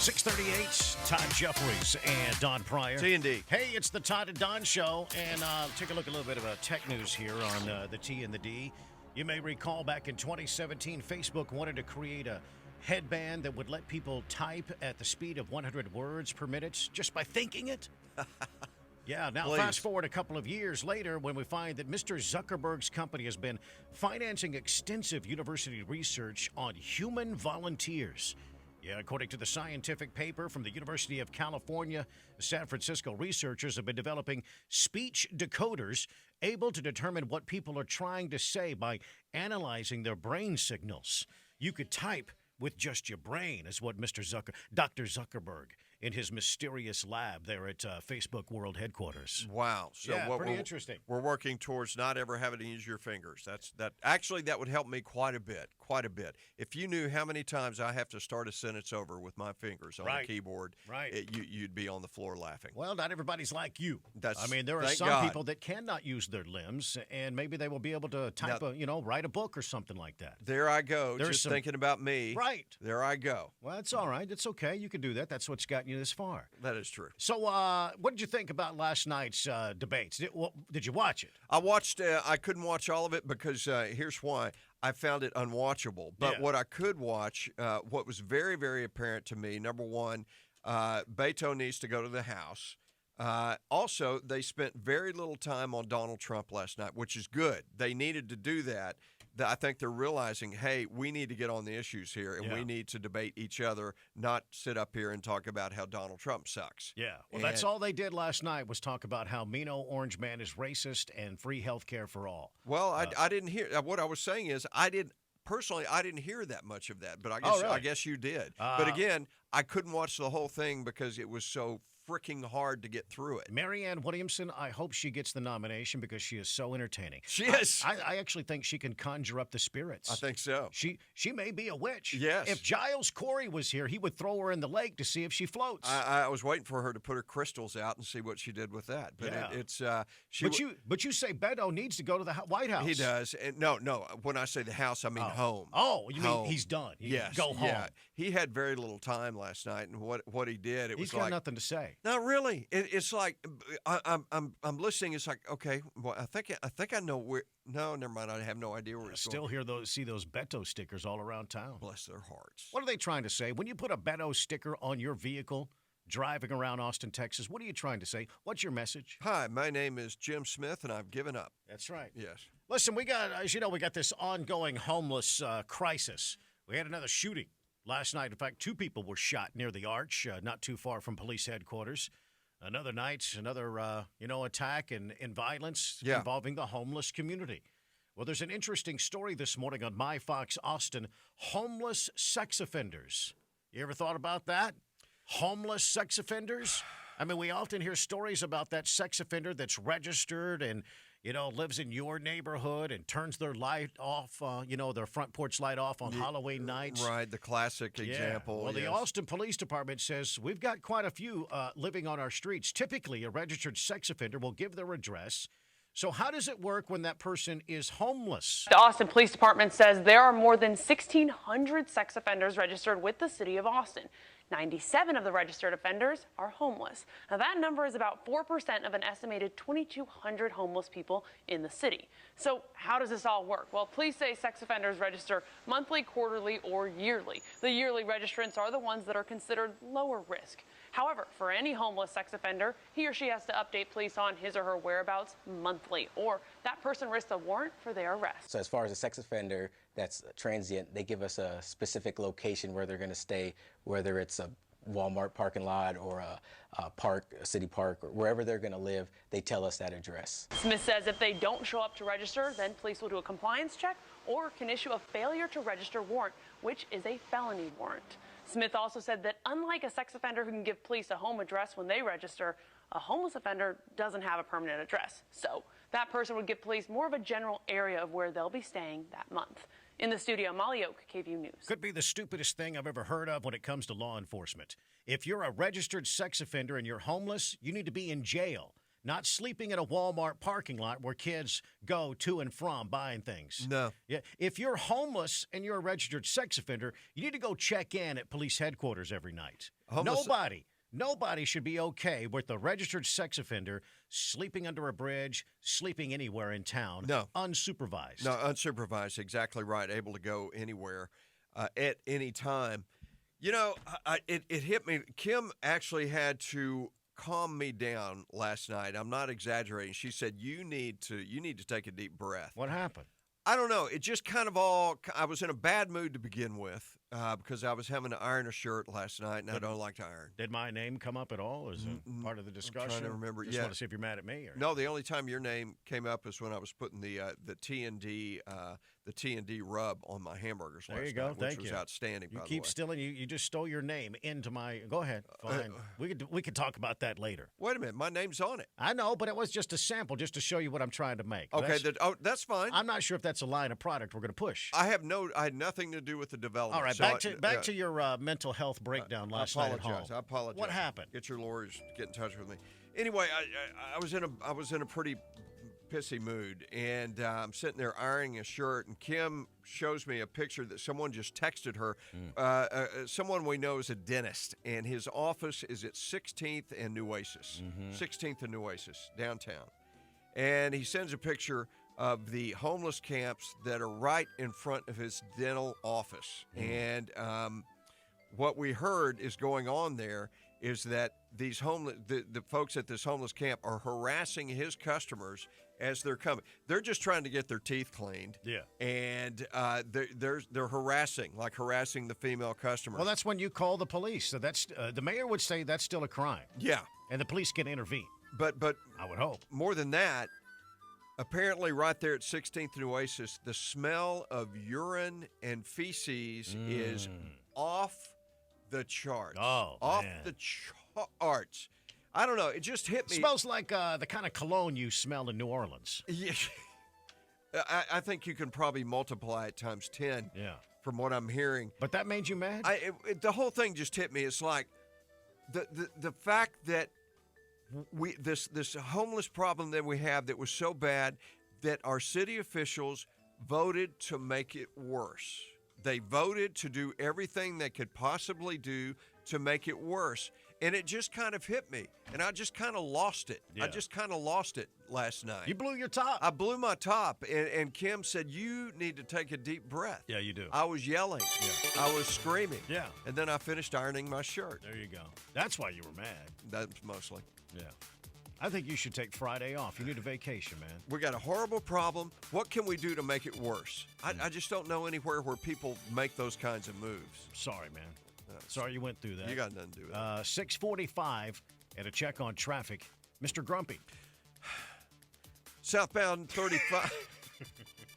638, Todd Jeffries and Don Pryor. T&D. Hey, it's the Todd and Don Show, and take a look at a little bit of tech news here on the T and the D. You may recall back in 2017, Facebook wanted to create a headband that would let people type at the speed of 100 words per minute just by thinking it. Yeah, now Please. Fast forward a couple of years later when we find that Mr. Zuckerberg's company has been financing extensive university research on human volunteers. Yeah, according to the scientific paper from the University of California, San Francisco researchers have been developing speech decoders able to determine what people are trying to say by analyzing their brain signals. You could type with just your brain, is what Dr. Zuckerberg in his mysterious lab there at Facebook World Headquarters. Wow. So Yeah, what pretty we're, interesting. We're working towards not ever having to use your fingers. That would help me quite a bit. If you knew how many times I have to start a sentence over with my fingers on the keyboard, you'd be on the floor laughing. Well, not everybody's like you. There are thank some God. people that cannot use their limbs, and maybe they will be able to type write a book or something like that. There I go, thinking about me. Right. There I go. Well, it's all right. It's okay. You can do that. That's what's gotten you this far. That is true. So what did you think about last night's debates? Did you watch it? I watched. I couldn't watch all of it because here's why. I found it unwatchable. But what I could watch, what was very, very apparent to me, number one, Beto needs to go to the House. Also, they spent very little time on Donald Trump last night, which is good. They needed to do that. I think they're realizing, hey, we need to get on the issues here, and we need to debate each other, not sit up here and talk about how Donald Trump sucks. Yeah. Well, that's all they did last night was talk about how Mino Orange Man is racist and free health care for all. Well, I didn't hear – what I was saying is personally, I didn't hear that much of that, but I guess you did. But again, I couldn't watch the whole thing because it was so freaking hard to get through it. Marianne Williamson, I hope she gets the nomination because she is so entertaining. She is. I actually think she can conjure up the spirits. I think so. She may be a witch. Yes. If Giles Corey was here, he would throw her in the lake to see if she floats. I was waiting for her to put her crystals out and see what she did with that. But But you say Beto needs to go to the White House. He does. And no. When I say the House, I mean home. Oh, you home. mean he's done? Yes. Go home. Yeah. He had very little time last night, and what he did, He's got nothing to say. Not really. It's like I'm listening. It's like, okay, well, I think I know where. No, never mind. I have no idea where it's still going. see those Beto stickers all around town. Bless their hearts. What are they trying to say when you put a Beto sticker on your vehicle driving around Austin, Texas? What are you trying to say? What's your message? Hi, my name is Jim Smith, and I've given up. That's right. Yes. Listen, we got this ongoing homeless crisis. We had another shooting last night. In fact, 2 people were shot near the Arch, not too far from police headquarters. Another attack and violence involving the homeless community. Well, there's an interesting story this morning on My Fox Austin. Homeless sex offenders. You ever thought about that? Homeless sex offenders? I mean, we often hear stories about that sex offender that's registered and, lives in your neighborhood and turns their light off, their front porch light off on Halloween nights. Right, the classic example. Well, the Austin Police Department says we've got quite a few living on our streets. Typically, a registered sex offender will give their address. So how does it work when that person is homeless? The Austin Police Department says there are more than 1,600 sex offenders registered with the city of Austin. 97 of the registered offenders are homeless. Now, that number is about 4% of an estimated 2,200 homeless people in the city. So how does this all work? Well, police say sex offenders register monthly, quarterly, or yearly. The yearly registrants are the ones that are considered lower risk. However, for any homeless sex offender, he or she has to update police on his or her whereabouts monthly, or that person risks a warrant for their arrest. So as far as a sex offender that's transient, they give us a specific location where they're going to stay, whether it's a Walmart parking lot or a park, a city park, or wherever they're going to live, they tell us that address. Smith says if they don't show up to register, then police will do a compliance check or can issue a failure to register warrant, which is a felony warrant. Smith also said that unlike a sex offender who can give police a home address when they register, a homeless offender doesn't have a permanent address. So that person would give police more of a general area of where they'll be staying that month. In the studio, Molly Oak, KVU News. Could be the stupidest thing I've ever heard of when it comes to law enforcement. If you're a registered sex offender and you're homeless, you need to be in jail. not sleeping in a Walmart parking lot where kids go to and from buying things. No. Yeah. If you're homeless and you're a registered sex offender, you need to go check in at police headquarters every night. Homeless- Nobody should be okay with a registered sex offender sleeping under a bridge, sleeping anywhere in town. No. Unsupervised. No, unsupervised. Exactly right. Able to go anywhere at any time. You know, it hit me. Kim actually had to calm me down last night. I'm not exaggerating. She said, you need to take a deep breath. What happened? I don't know. It just kind of I was in a bad mood to begin with because I was having to iron a shirt last night, and I don't like to iron. Did my name come up at all as a part of the discussion? I'm trying to remember. Just Yeah. want to see if you're mad at me. Or... No, the only time your name came up is when I was putting the T&D rub on my hamburgers last There you go. night, Thank which you. was outstanding, You by the keep way. stealing. You just stole your name into my. Go ahead. Fine. We could talk about that later. Wait a minute. My name's on it. I know, but it was just a sample, just to show you what I'm trying to make. Okay. That's That's fine. I'm not sure if that's a line of product we're going to push. I had nothing to do with the development. All right, so back to your mental health breakdown last night at home. I apologize. What happened? Get your lawyers to get in touch with me. Anyway, I was in a pretty pissy mood, and I'm sitting there ironing a shirt, and Kim shows me a picture that someone just texted her. Someone we know is a dentist, and his office is at 16th and Nueces. 16th and Nueces, downtown. And he sends a picture of the homeless camps that are right in front of his dental office. And what we heard is going on there is that these the folks at this homeless camp are harassing his customers as they're coming. They're just trying to get their teeth cleaned. Yeah. And they're harassing the female customers. Well, that's when you call the police. So that's the mayor would say that's still a crime, yeah. and the police can intervene. But I would hope. more than that, apparently right there at 16th and Oasis, the smell of urine and feces is off the charts. Oh, off man. the charts. I don't know. It just hit me. Smells like the kind of cologne you smell in New Orleans. Yeah. I think you can probably multiply it times 10 Yeah. from what I'm hearing. But that made you mad? The whole thing just hit me. It's like the fact that this homeless problem that we have that was so bad that our city officials voted to make it worse. They voted to do everything they could possibly do to make it worse. And it just kind of hit me. And I just kind of lost it. Yeah. I just kind of lost it last night. You blew your top. I blew my top. And Kim said, you need to take a deep breath. Yeah, you do. I was yelling. Yeah. I was screaming. Yeah. And then I finished ironing my shirt. There you go. That's why you were mad. That's mostly. Yeah. I think you should take Friday off. You need a vacation, man. We got a horrible problem. What can we do to make it worse? I just don't know anywhere where people make those kinds of moves. Sorry, man. Sorry you went through that. You got nothing to do with it. 6:45 and a check on traffic. Mr. Grumpy. Southbound 35.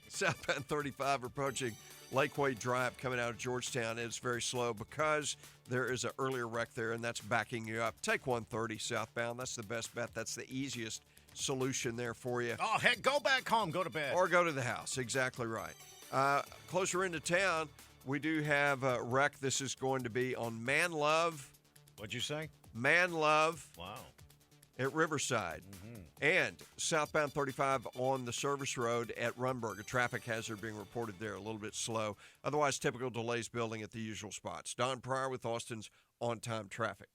Southbound 35 approaching Lakeway Drive coming out of Georgetown. It's very slow because there is an earlier wreck there, and that's backing you up. Take 130 southbound. That's the best bet. That's the easiest solution there for you. Oh, heck, go back home. Go to bed. Or go to the house. Exactly right. Closer into town, we do have a wreck. This is going to be on Man Love. What'd you say? Man Love Wow. at Riverside. And southbound 35 on the service road at Runberg. A traffic hazard being reported there, a little bit slow. Otherwise, typical delays building at the usual spots. Don Pryor with Austin's on-time traffic.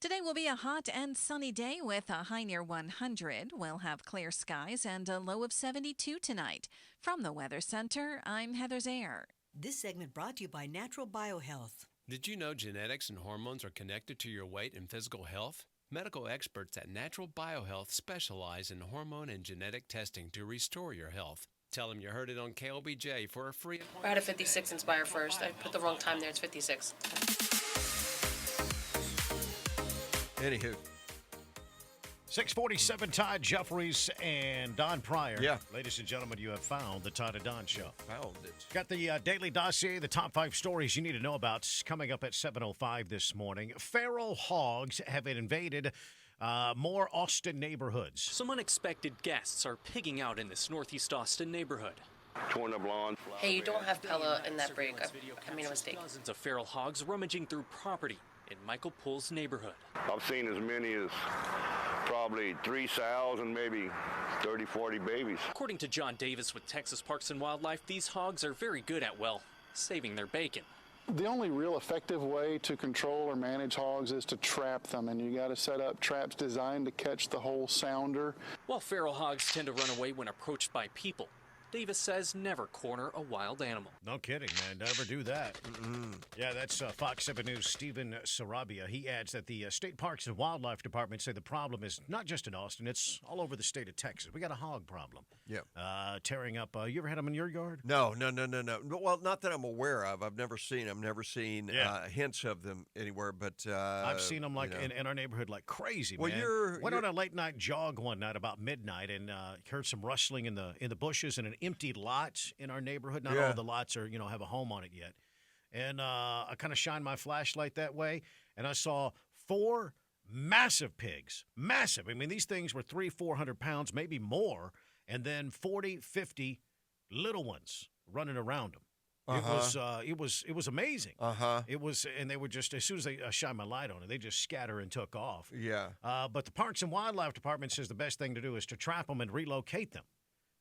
Today will be a hot and sunny day with a high near 100. We'll have clear skies and a low of 72 tonight. From the Weather Center, I'm Heather Zayer. This segment brought to you by Natural Biohealth. Did you know genetics and hormones are connected to your weight and physical health? Medical experts at Natural Biohealth specialize in hormone and genetic testing to restore your health. Tell them you heard it on KLBJ for a free appointment. I had a 56 Inspire first. I put the wrong time there. It's 56. Anywho. 6:47, Todd Jeffries and Don Pryor. Yeah. Ladies and gentlemen, you have found the Todd and Don Show. Found it. Got the daily dossier, the top 5 stories you need to know about, coming up at 7:05 this morning. Feral hogs have invaded more Austin neighborhoods. Some unexpected guests are pigging out in this northeast Austin neighborhood. Torn up lawn. Hey, you don't have Pella in that break. I made a mistake. Dozens of feral hogs rummaging through property in Michael Pool's neighborhood. I've seen as many as probably 3 sows and maybe 30, 40 babies. According to John Davis with Texas Parks and Wildlife, these hogs are very good at, well, saving their bacon. The only real effective way to control or manage hogs is to trap them, and you got to set up traps designed to catch the whole sounder. While feral hogs tend to run away when approached by people, Davis says never corner a wild animal. No kidding, man. Never do that. Yeah, that's Fox 7 News' Stephen Sarabia. He adds that the State Parks and Wildlife Department say the problem is not just in Austin, it's all over the state of Texas. We got a hog problem. Yeah. Tearing up. You ever had them in your yard? No. Well, not that I'm aware of. I've never seen them. Never seen hints of them anywhere. But I've seen them in our neighborhood like crazy. Well, man. Went on a late night jog one night about midnight and heard some rustling in the bushes and an empty lot in our neighborhood. Not all of the lots are have a home on it yet. And I kind of shined my flashlight that way, and I saw 4 massive pigs. Massive. I mean, these things were 300-400 pounds, maybe more. And then 40, 50 little ones running around them. It was amazing. It was, and they were just, as soon as I shine my light on it, they just scatter and took off. Yeah. But the Parks and Wildlife Department says the best thing to do is to trap them and relocate them.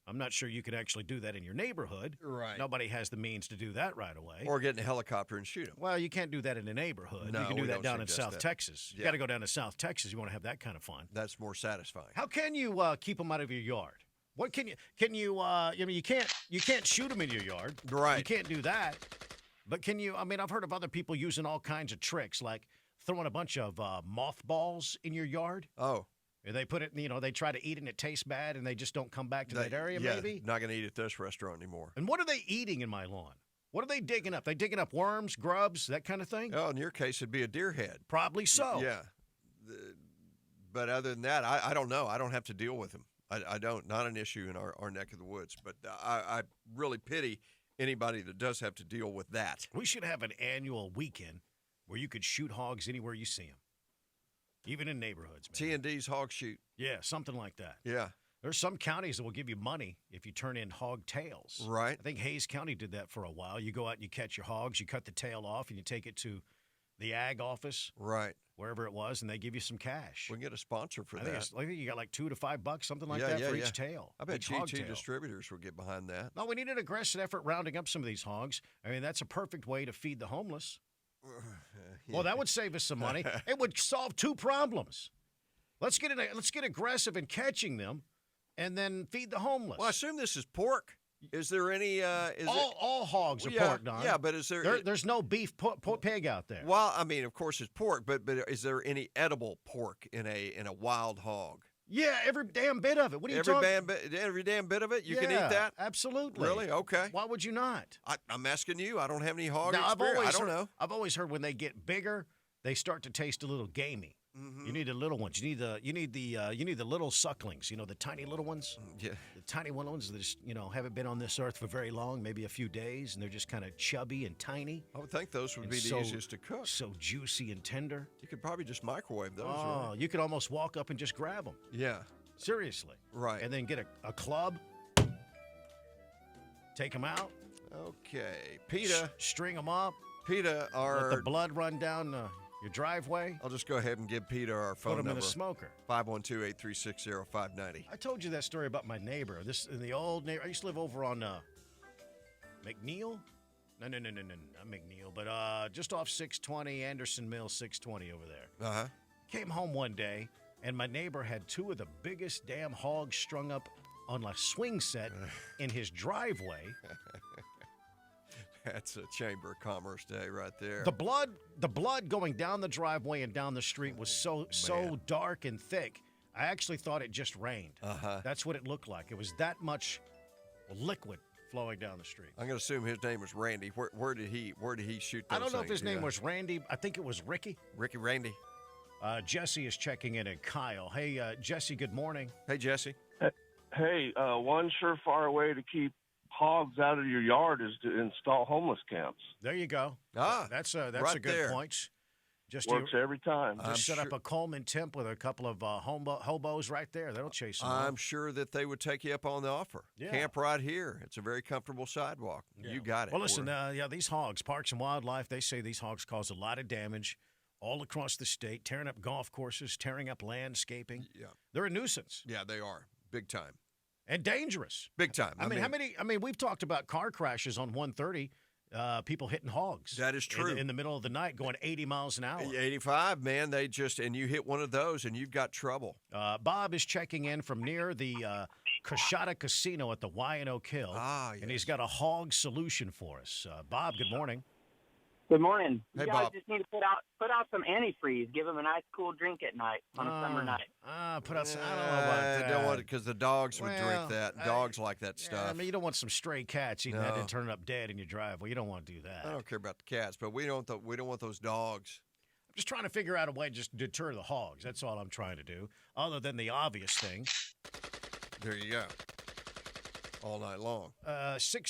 I'm not sure you can actually do that in your neighborhood. Right. Nobody has the means to do that right away. Or get in a helicopter and shoot them. Well, you can't do that in a neighborhood. No, you can do we that don't down in suggest South that. Texas. You Yeah. got to go down to South Texas. You want to have that kind of fun. That's more satisfying. How can you keep them out of your yard? What can you you can't shoot them in your yard. Right. You can't do that. But can you, I've heard of other people using all kinds of tricks, like throwing a bunch of mothballs in your yard. Oh. And they put it, they try to eat it and it tastes bad and they just don't come back to that area, maybe? Not going to eat at this restaurant anymore. And what are they eating in my lawn? What are they digging up? They digging up worms, grubs, that kind of thing? Oh, in your case, it'd be a deer head. Probably so. Yeah. But other than that, I don't know. I don't have to deal with them. I don't. Not an issue in our neck of the woods. But I really pity anybody that does have to deal with that. We should have an annual weekend where you could shoot hogs anywhere you see them. Even in neighborhoods, man. T&D's hog shoot. Yeah, something like that. Yeah. There's some counties that will give you money if you turn in hog tails. Right. I think Hayes County did that for a while. You go out and you catch your hogs, you cut the tail off, and you take it to the ag office. Right. Wherever it was, and they give you some cash. We can get a sponsor for that. I think you got like $2 to $5, something like that for each tail. I bet each hog GT tail. distributors will get behind that. No, we need an aggressive effort rounding up some of these hogs. That's a perfect way to feed the homeless. Well, that would save us some money. It would solve 2 problems. Let's get aggressive in catching them, and then feed the homeless. Well, I assume this is pork. Is there any? All hogs are pork, Don. Yeah, but is There's no beef pig out there. Well, of course it's pork, but is there any edible pork in a wild hog? Yeah, every damn bit of it. What are you talking? Every damn bit of it. You can eat that. Absolutely. Really? Okay. Why would you not? I'm asking you. I don't have any hog now, experience. I don't know. I've always heard when they get bigger, they start to taste a little gamey. Mm-hmm. You need the little ones. You need the little sucklings. The tiny little ones. Yeah. The tiny little ones that just haven't been on this earth for very long, maybe a few days, and they're just kind of chubby and tiny. I would think those would be the easiest to cook. So juicy and tender. You could probably just microwave those. Oh, right? you could almost walk up and just grab them. Yeah. Seriously. Right. And then get a club. Take them out. Okay. PETA. String them up. PETA are. Let the blood run down your driveway. I'll just go ahead and give PETA our phone number. Put them in a smoker. 512-836-0590. I told you that story about my neighbor. This in the old neighbor. I used to live over on McNeil. No, not McNeil, but just off 620, Anderson Mill 620 over there. Uh-huh. Came home one day, and my neighbor had 2 of the biggest damn hogs strung up on a swing set in his driveway. That's a Chamber of Commerce day right there. The blood going down the driveway and down the street was so dark and thick. I actually thought it just rained. Uh-huh. That's what it looked like. It was that much liquid flowing down the street. I'm going to assume his name was Randy. Where did he shoot those I don't know if his things? name was Randy. I think it was Ricky. Randy. Jesse is checking in at Kyle. Hey, Jesse, good morning. Hey, Jesse. Hey, one surefire way to keep hogs out of your yard is to install homeless camps. There you go. That's right a good there. point. Just works every time. Just set up a Coleman temp with a couple of hobos right there. That'll chase them. I'm sure that they would take you up on the offer. Yeah. Camp right here. It's a very comfortable sidewalk. Yeah. You got it. Well, listen, these hogs, Parks and Wildlife, they say these hogs cause a lot of damage. all across the state, tearing up golf courses, tearing up landscaping. Yeah. They're a nuisance. Yeah, they are. Big time. And dangerous. Big time. I mean, we've talked about car crashes on 130, people hitting hogs. That is true. In the middle of the night going 80 miles an hour. 85, man, and you hit one of those and you've got trouble. Bob is checking in from near the Coshada Casino at the Oak Hill. Yes. And he's got a hog solution for us. Bob, good morning. Good morning. Hey, you guys Bob. just need to put out some antifreeze. Give them a nice cool drink at night on a summer night. Put out some, I don't know about that. I don't want it because the dogs would drink that. Dogs like that stuff. I mean, you don't want some stray cats eating that and turning up dead in your driveway. You don't want to do that. I don't care about the cats, but we don't want those dogs. I'm just trying to figure out a way to just deter the hogs. That's all I'm trying to do, other than the obvious thing. There you go. All night long. 6